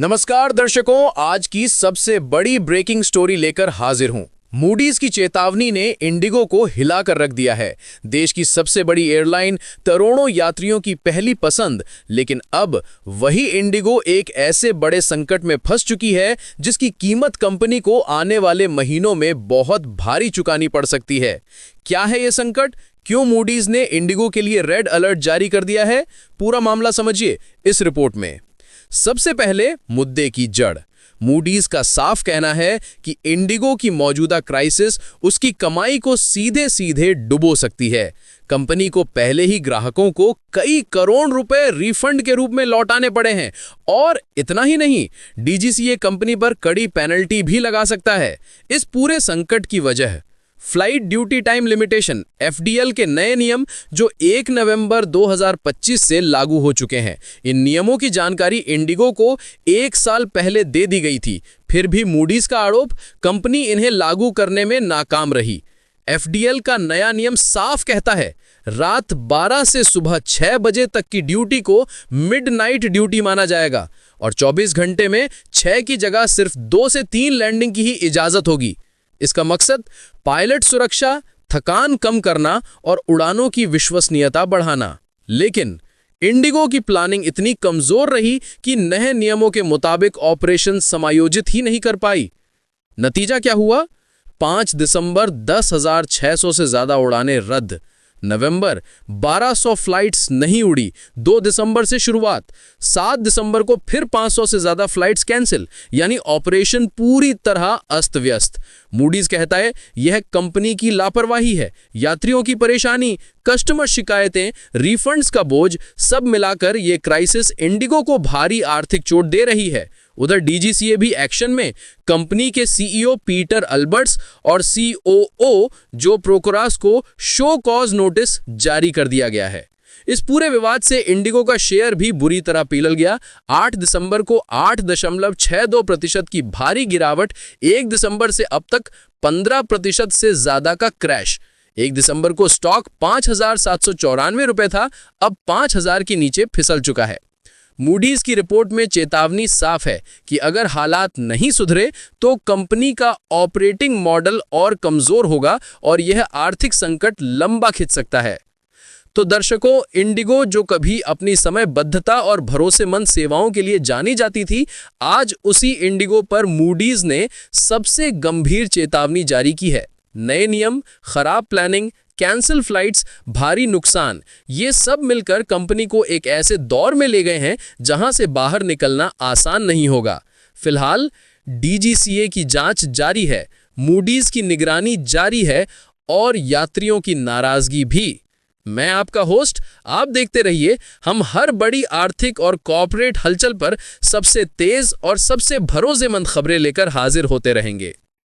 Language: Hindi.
नमस्कार दर्शकों, आज की सबसे बड़ी ब्रेकिंग स्टोरी लेकर हाजिर हूं। मूडीज की चेतावनी ने इंडिगो को हिलाकर रख दिया है। देश की सबसे बड़ी एयरलाइन, करोड़ों यात्रियों की पहली पसंद, लेकिन अब वही इंडिगो एक ऐसे बड़े संकट में फंस चुकी है जिसकी कीमत कंपनी को आने वाले महीनों में बहुत भारी चुकानी पड़ सकती है। क्या है ये संकट? क्यों मूडीज ने इंडिगो के लिए रेड अलर्ट जारी कर दिया है? पूरा मामला समझिए इस रिपोर्ट में। सबसे पहले मुद्दे की जड़। मूडीज का साफ कहना है कि इंडिगो की मौजूदा क्राइसिस उसकी कमाई को सीधे सीधे डुबो सकती है। कंपनी को पहले ही ग्राहकों को कई करोड़ रुपए रिफंड के रूप में लौटाने पड़े हैं, और इतना ही नहीं, डीजीसीए कंपनी पर कड़ी पेनल्टी भी लगा सकता है। इस पूरे संकट की वजह flight duty time limitation FDL के नए नियम जो 1 नवंबर 2025 से लागू हो चुके हैं। इन नियमों की जानकारी इंडिगो को 1 साल पहले दे दी गई थी, फिर भी मूडीज का आरोप, कंपनी इन्हें लागू करने में नाकाम रही। एफडीएल का नया नियम साफ कहता है रात 12 से सुबह 6 बजे तक की ड्यूटी को मिडनाइट ड्यूटी माना जाएगा, और 24 घंटे में 6 की जगह सिर्फ 2 से 3 लैंडिंग की ही इजाजत होगी। इसका मकसद पायलट सुरक्षा, थकान कम करना और उड़ानों की विश्वसनीयता बढ़ाना। लेकिन इंडिगो की प्लानिंग इतनी कमजोर रही कि नए नियमों के मुताबिक ऑपरेशन समायोजित ही नहीं कर पाई। नतीजा क्या हुआ? 5 दिसंबर 10,600 से ज्यादा उड़ानें रद्द। नवंबर 1200 फ्लाइट्स नहीं उड़ी। 2 दिसंबर से शुरुआत, 7 दिसंबर को फिर 500 से ज्यादा फ्लाइट्स कैंसिल, यानी ऑपरेशन पूरी तरह अस्त व्यस्त। मूडीज कहता है यह कंपनी की लापरवाही है। यात्रियों की परेशानी, कस्टमर शिकायतें, रिफंड्स का बोझ, सब मिलाकर यह क्राइसिस इंडिगो को भारी आर्थिक चोट दे रही है। उधर डीजीसीए भी एक्शन में। कंपनी के सीईओ पीटर अल्बर्ट्स और सीओओ जो प्रोकुरास को शो कॉज नोटिस जारी कर दिया गया है। इस पूरे विवाद से इंडिगो का शेयर भी बुरी तरह पिघल गया। 8 दिसंबर को 8.62% की भारी गिरावट, 1 दिसंबर से अब तक 15% से ज्यादा का क्रैश। 1 दिसंबर को स्टॉक 5,794 रुपए था, अब 5,000 के नीचे फिसल चुका है। मूडीज की रिपोर्ट में चेतावनी साफ है कि अगर हालात नहीं सुधरे तो कंपनी का ऑपरेटिंग मॉडल और कमजोर होगा और यह आर्थिक संकट लंबा खिंच सकता है। तो दर्शकों, इंडिगो जो कभी अपनी समयबद्धता और भरोसेमंद सेवाओं के लिए जानी जाती थी, आज उसी इंडिगो पर मूडीज ने सबसे गंभीर चेतावनी जारी की है। नए नियम, खराब प्लानिंग, कैंसिल फ्लाइट्स, भारी नुकसान, ये सब मिलकर कंपनी को एक ऐसे दौर में ले गए हैं जहां से बाहर निकलना आसान नहीं होगा। फिलहाल डीजीसीए की जांच जारी है, मूडीज की निगरानी जारी है और यात्रियों की नाराजगी भी। मैं आपका होस्ट, आप देखते रहिए। हम हर बड़ी आर्थिक और कॉर्पोरेट हलचल पर सबसे तेज और सबसे भरोसेमंद खबरें लेकर हाजिर होते रहेंगे।